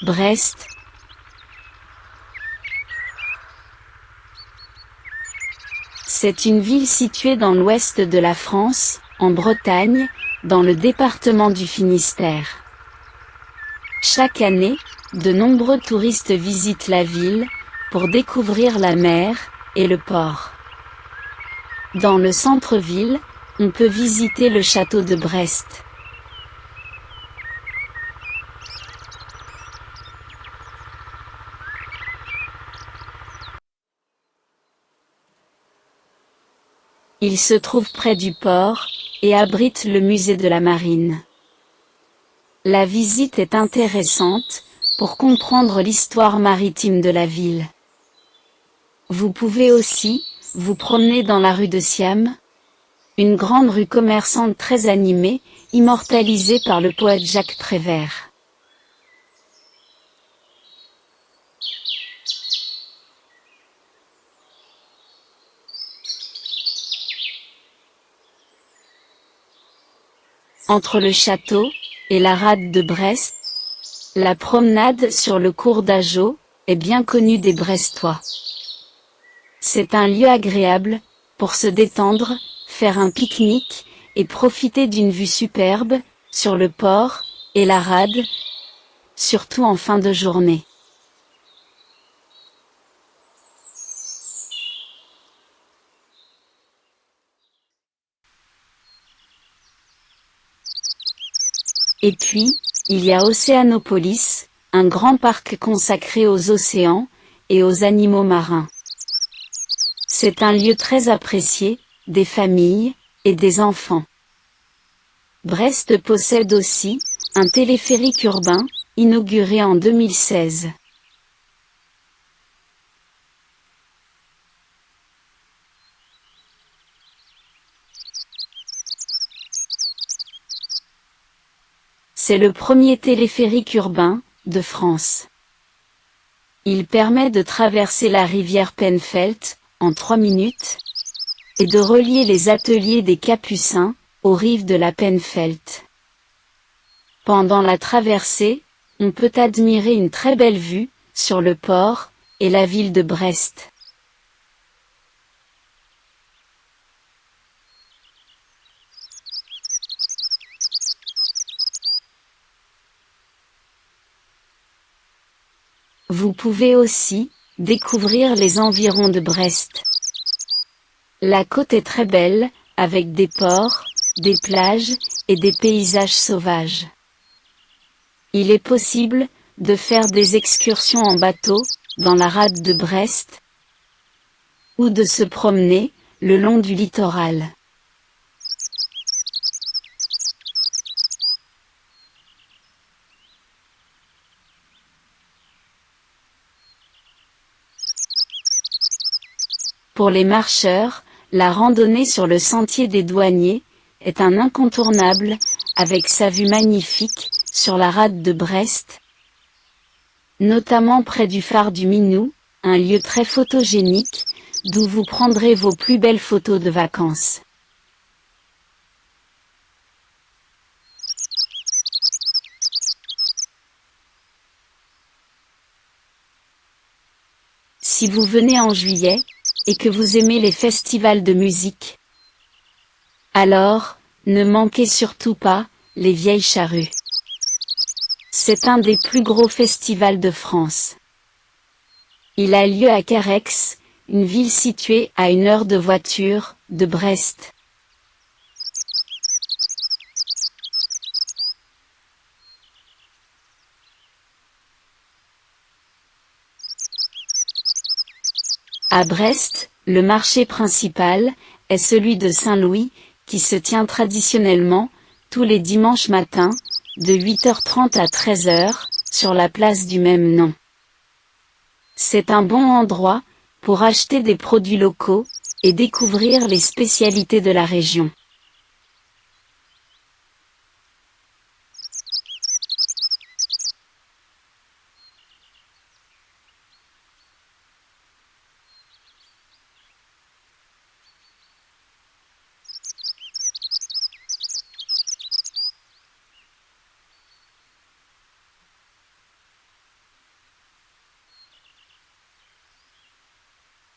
Brest. C'est une ville située dans l'ouest de la France, en Bretagne, dans le département du Finistère. Chaque année, de nombreux touristes visitent la ville, pour découvrir la mer, et le port. Dans le centre-ville, on peut visiter le château de Brest. Il se trouve près du port, et abrite le musée de la marine. La visite est intéressante, pour comprendre l'histoire maritime de la ville. Vous pouvez aussi, vous promener dans la rue de Siam, une grande rue commerçante très animée, immortalisée par le poète Jacques Prévert. Entre le château, et la rade de Brest, la promenade sur le cours d'Ageot, est bien connue des Brestois. C'est un lieu agréable, pour se détendre, faire un pique-nique, et profiter d'une vue superbe, sur le port, et la rade, surtout en fin de journée. Et puis, il y a Océanopolis, un grand parc consacré aux océans, et aux animaux marins. C'est un lieu très apprécié, des familles, et des enfants. Brest possède aussi, un téléphérique urbain, inauguré en 2016. C'est le premier téléphérique urbain, de France. Il permet de traverser la rivière Penfelt, en 3 minutes, et de relier les ateliers des Capucins, aux rives de la Penfelt. Pendant la traversée, on peut admirer une très belle vue, sur le port, et la ville de Brest. Vous pouvez aussi, découvrir les environs de Brest. La côte est très belle, avec des ports, des plages, et des paysages sauvages. Il est possible, de faire des excursions en bateau, dans la rade de Brest, ou de se promener, le long du littoral. Pour les marcheurs, la randonnée sur le sentier des douaniers, est un incontournable, avec sa vue magnifique, sur la rade de Brest, notamment près du phare du Minou, un lieu très photogénique, d'où vous prendrez vos plus belles photos de vacances. Si vous venez en juillet, et que vous aimez les festivals de musique, alors, ne manquez surtout pas, les Vieilles Charrues. C'est un des plus gros festivals de France. Il a lieu à Carhaix, une ville située à 1 heure de voiture, de Brest. À Brest, le marché principal, est celui de Saint-Louis, qui se tient traditionnellement, tous les dimanches matins, de 8h30 à 13h, sur la place du même nom. C'est un bon endroit, pour acheter des produits locaux, et découvrir les spécialités de la région.